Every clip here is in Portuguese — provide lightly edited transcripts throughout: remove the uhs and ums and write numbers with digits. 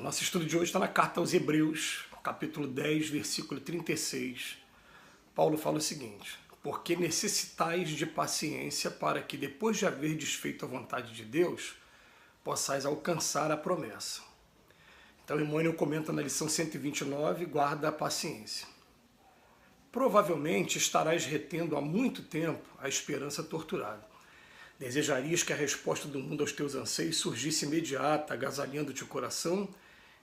Nosso estudo de hoje está na carta aos Hebreus, capítulo 10, versículo 36. Paulo fala o seguinte: porque necessitais de paciência para que, depois de haver desfeito a vontade de Deus, possais alcançar a promessa. Então Emmanuel comenta na lição 129, guarda a paciência. Provavelmente estarás retendo há muito tempo a esperança torturada. Desejarias que a resposta do mundo aos teus anseios surgisse imediata, agasalhando-te o coração.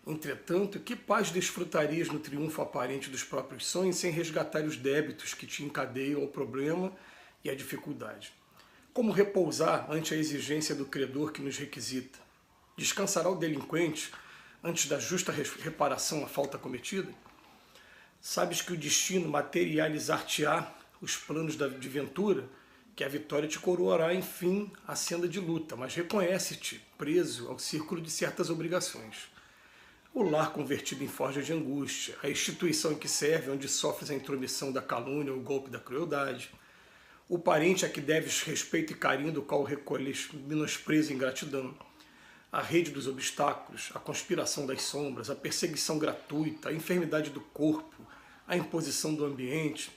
Entretanto, que paz desfrutarias no triunfo aparente dos próprios sonhos sem resgatar os débitos que te encadeiam ao problema e à dificuldade? Como repousar ante a exigência do credor que nos requisita? Descansará o delinquente antes da justa reparação à falta cometida? Sabes que o destino materializar-te-á os planos de ventura, que a vitória te coroará, enfim, a senda de luta, mas reconhece-te preso ao círculo de certas obrigações. O lar convertido em forja de angústia, a instituição em que serve, onde sofres a intromissão da calúnia ou o golpe da crueldade, o parente a que deves respeito e carinho, do qual recolhes menosprezo e ingratidão, a rede dos obstáculos, a conspiração das sombras, a perseguição gratuita, a enfermidade do corpo, a imposição do ambiente.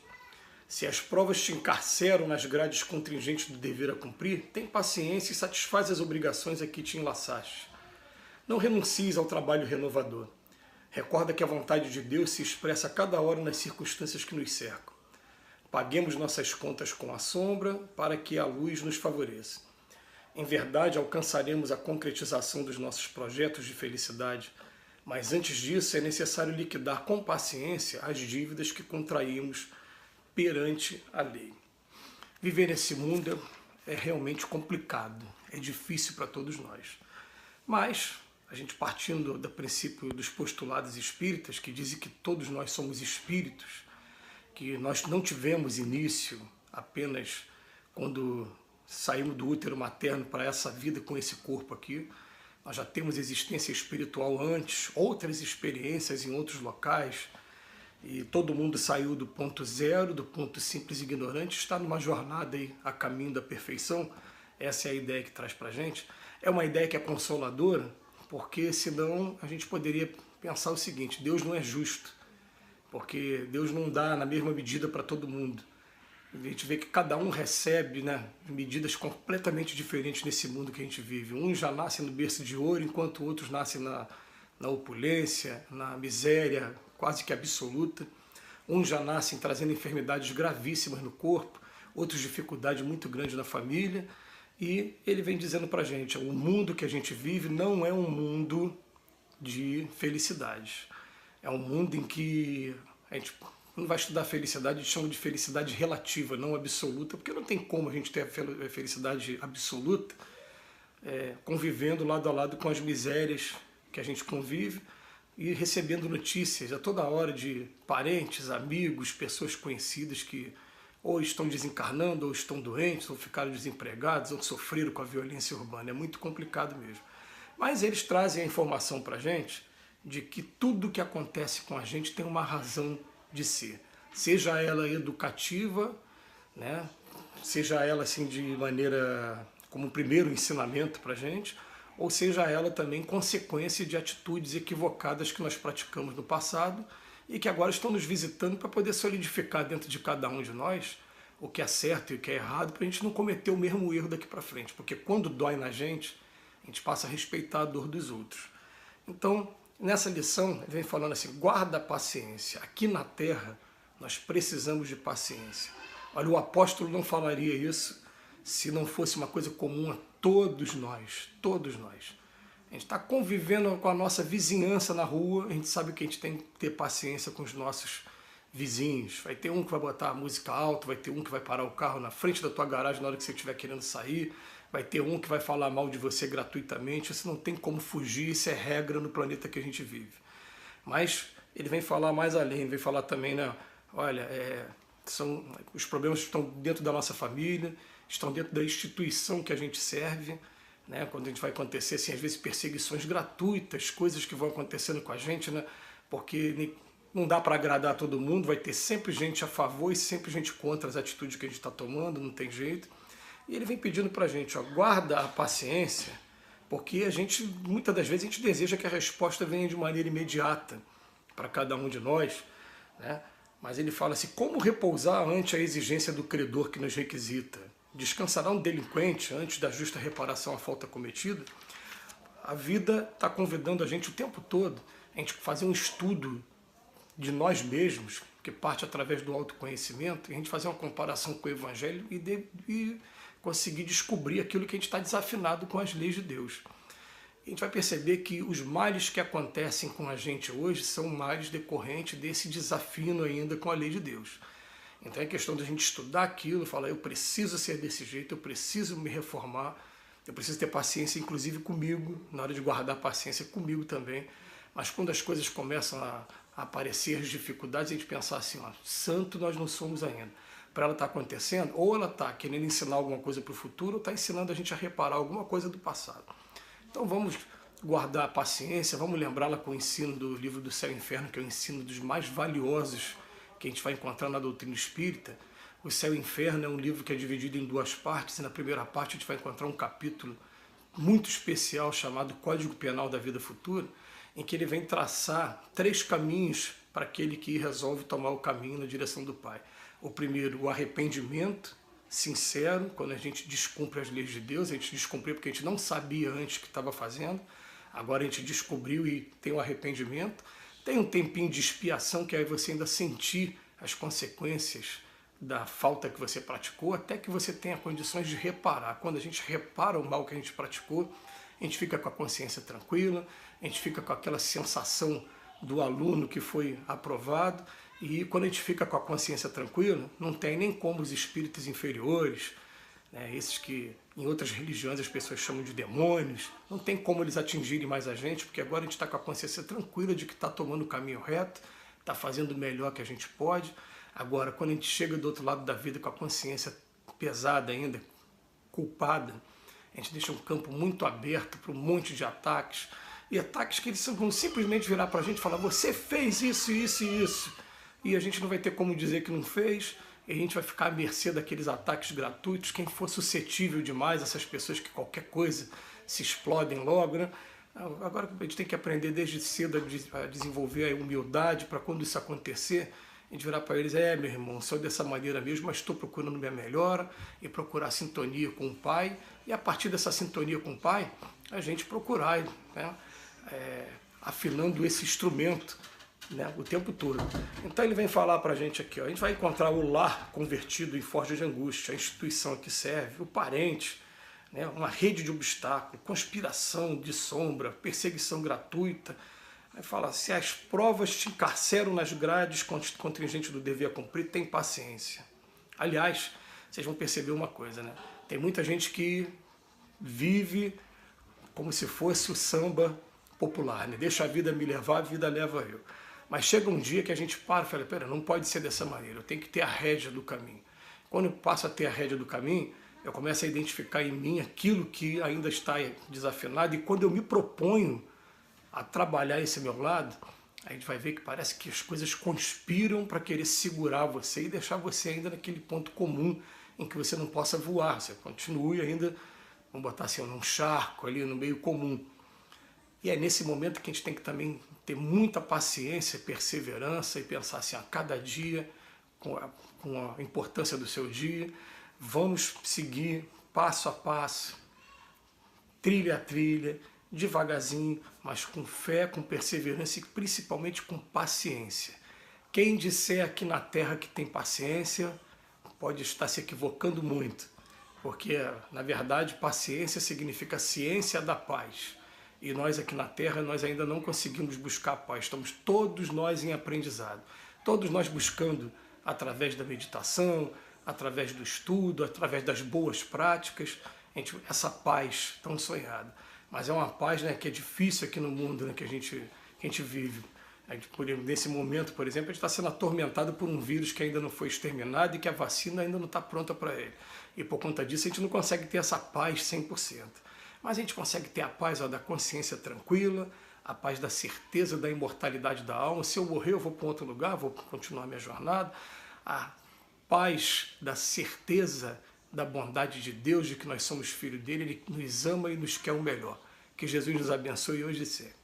Se as provas te encarceram nas grades contingentes do dever a cumprir, tem paciência e satisfaz as obrigações a que te enlaçaste. Não renuncies ao trabalho renovador. Recorda que a vontade de Deus se expressa a cada hora nas circunstâncias que nos cercam. Paguemos nossas contas com a sombra para que a luz nos favoreça. Em verdade, alcançaremos a concretização dos nossos projetos de felicidade, mas antes disso é necessário liquidar com paciência as dívidas que contraímos perante a lei. Viver nesse mundo é realmente complicado, é difícil para todos nós. Mas a gente, partindo do princípio dos postulados espíritas, que dizem que todos nós somos espíritos, que nós não tivemos início apenas quando saímos do útero materno para essa vida com esse corpo aqui, nós já temos existência espiritual antes, outras experiências em outros locais, e todo mundo saiu do ponto zero, do ponto simples e ignorante, está numa jornada aí a caminho da perfeição. Essa é a ideia que traz para a gente. É uma ideia que é consoladora, porque senão a gente poderia pensar o seguinte: Deus não é justo, porque Deus não dá na mesma medida para todo mundo. A gente vê que cada um recebe, né, medidas completamente diferentes nesse mundo que a gente vive. Uns já nascem no berço de ouro, enquanto outros nascem na opulência, na miséria quase que absoluta. Uns já nascem trazendo enfermidades gravíssimas no corpo, outros dificuldades muito grandes na família. E ele vem dizendo para a gente: o mundo que a gente vive não é um mundo de felicidade. É um mundo em que a gente não vai estudar felicidade, a gente chama de felicidade relativa, não absoluta, porque não tem como a gente ter a felicidade absoluta convivendo lado a lado com as misérias que a gente convive e recebendo notícias a toda hora de parentes, amigos, pessoas conhecidas que ou estão desencarnando, ou estão doentes, ou ficaram desempregados, ou sofreram com a violência urbana. É muito complicado mesmo. Mas eles trazem a informação para a gente de que tudo que acontece com a gente tem uma razão de ser. Seja ela educativa, né? Seja ela assim de maneira como um primeiro ensinamento para a gente, ou seja ela também consequência de atitudes equivocadas que nós praticamos no passado e que agora estão nos visitando para poder solidificar dentro de cada um de nós o que é certo e o que é errado, para a gente não cometer o mesmo erro daqui para frente. Porque quando dói na gente, a gente passa a respeitar a dor dos outros. Então, nessa lição, ele vem falando assim: guarda a paciência. Aqui na Terra, nós precisamos de paciência. Olha, o apóstolo não falaria isso se não fosse uma coisa comum a todos nós, todos nós. A gente está convivendo com a nossa vizinhança na rua, a gente sabe que a gente tem que ter paciência com os nossos vizinhos. Vai ter um que vai botar a música alta, vai ter um que vai parar o carro na frente da tua garagem na hora que você estiver querendo sair, vai ter um que vai falar mal de você gratuitamente. Isso não tem como fugir, isso é regra no planeta que a gente vive. Mas ele vem falar mais além, ele vem falar também, né, olha, os problemas estão dentro da nossa família, estão dentro da instituição que a gente serve, né? Quando a gente vai acontecer, assim, às vezes perseguições gratuitas, coisas que vão acontecendo com a gente, né? Porque não dá para agradar todo mundo, vai ter sempre gente a favor e sempre gente contra as atitudes que a gente está tomando, não tem jeito. E ele vem pedindo para a gente, ó, guarda a paciência Porque muitas das vezes, a gente deseja que a resposta venha de maneira imediata para cada um de nós, né? Mas ele fala assim, como repousar ante a exigência do credor que nos requisita? Descansará um delinquente antes da justa reparação à falta cometida? A vida está convidando a gente o tempo todo a gente fazer um estudo de nós mesmos, que parte através do autoconhecimento, e a gente fazer uma comparação com o Evangelho e conseguir descobrir aquilo que a gente está desafinado com as leis de Deus. A gente vai perceber que os males que acontecem com a gente hoje são males decorrentes desse desafio ainda com a lei de Deus. Então é questão da gente estudar aquilo, falar, eu preciso ser desse jeito, eu preciso me reformar, eu preciso ter paciência, inclusive comigo, na hora de guardar paciência comigo também. Mas quando as coisas começam a aparecer as dificuldades, a gente pensar assim, ó, santo nós não somos ainda. Para ela estar acontecendo, ou ela está querendo ensinar alguma coisa para o futuro, ou está ensinando a gente a reparar alguma coisa do passado. Então vamos guardar a paciência, vamos lembrá-la com o ensino do livro do Céu e Inferno, que é o ensino dos mais valiosos que a gente vai encontrar na doutrina espírita. O Céu e Inferno é um livro que é dividido em duas partes, e na primeira parte a gente vai encontrar um capítulo muito especial chamado Código Penal da Vida Futura, em que ele vem traçar 3 caminhos para aquele que resolve tomar o caminho na direção do Pai. O primeiro, o arrependimento sincero, quando a gente descumpre as leis de Deus, a gente descumpriu porque a gente não sabia antes o que estava fazendo, agora a gente descobriu e tem o arrependimento. Tem um tempinho de expiação, que aí você ainda sentir as consequências da falta que você praticou, até que você tenha condições de reparar. Quando a gente repara o mal que a gente praticou, a gente fica com a consciência tranquila, a gente fica com aquela sensação do aluno que foi aprovado, e quando a gente fica com a consciência tranquila, não tem nem como os espíritos inferiores, né, esses que em outras religiões as pessoas chamam de demônios, não tem como eles atingirem mais a gente, porque agora a gente está com a consciência tranquila de que está tomando o caminho reto, está fazendo o melhor que a gente pode. Agora, quando a gente chega do outro lado da vida com a consciência pesada ainda, culpada, a gente deixa um campo muito aberto para um monte de ataques, e ataques que eles vão simplesmente virar para a gente e falar, você fez isso, isso e isso, e a gente não vai ter como dizer que não fez, e a gente vai ficar à mercê daqueles ataques gratuitos. Quem for suscetível demais, essas pessoas que qualquer coisa se explodem logo, né? Agora a gente tem que aprender desde cedo a desenvolver a humildade para quando isso acontecer, a gente virar para eles, meu irmão, sou dessa maneira mesmo, mas estou procurando minha melhora e procurar sintonia com o Pai, e a partir dessa sintonia com o Pai, a gente procurar, né, afinando esse instrumento, né, o tempo todo. Então ele vem falar para a gente aqui, ó, a gente vai encontrar o lar convertido em forja de angústia, a instituição que serve, o parente, né, uma rede de obstáculos, conspiração de sombra, perseguição gratuita. Aí fala, se as provas te encarceram nas grades contingente do dever a cumprir, tem paciência. Aliás, vocês vão perceber uma coisa, né? Tem muita gente que vive como se fosse o samba popular, né? Deixa a vida me levar, a vida leva eu. Mas chega um dia que a gente para e fala, pera, não pode ser dessa maneira, eu tenho que ter a rédea do caminho. Quando eu passo a ter a rédea do caminho, eu começo a identificar em mim aquilo que ainda está desafinado, e quando eu me proponho a trabalhar esse meu lado, a gente vai ver que parece que as coisas conspiram para querer segurar você e deixar você ainda naquele ponto comum em que você não possa voar, você continue ainda, vamos botar assim, num charco ali no meio comum. E é nesse momento que a gente tem que também ter muita paciência, perseverança e pensar assim, a cada dia, com a importância do seu dia, vamos seguir passo a passo, trilha a trilha, devagarzinho, mas com fé, com perseverança e principalmente com paciência. Quem disser aqui na Terra que tem paciência, pode estar se equivocando muito, porque, na verdade, paciência significa ciência da paz. E nós aqui na Terra, nós ainda não conseguimos buscar a paz, estamos todos nós em aprendizado. Todos nós buscando através da meditação, através do estudo, através das boas práticas, essa paz tão sonhada. Mas é uma paz, né, que é difícil aqui no mundo, né, que a gente vive. Nesse momento, por exemplo, a gente está sendo atormentado por um vírus que ainda não foi exterminado e que a vacina ainda não está pronta para ele. E por conta disso a gente não consegue ter essa paz 100%. Mas a gente consegue ter a paz da consciência tranquila, a paz da certeza da imortalidade da alma. Se eu morrer, eu vou para outro lugar, vou continuar minha jornada. A paz da certeza da bondade de Deus, de que nós somos filhos dele, ele nos ama e nos quer o melhor. Que Jesus nos abençoe hoje e sempre.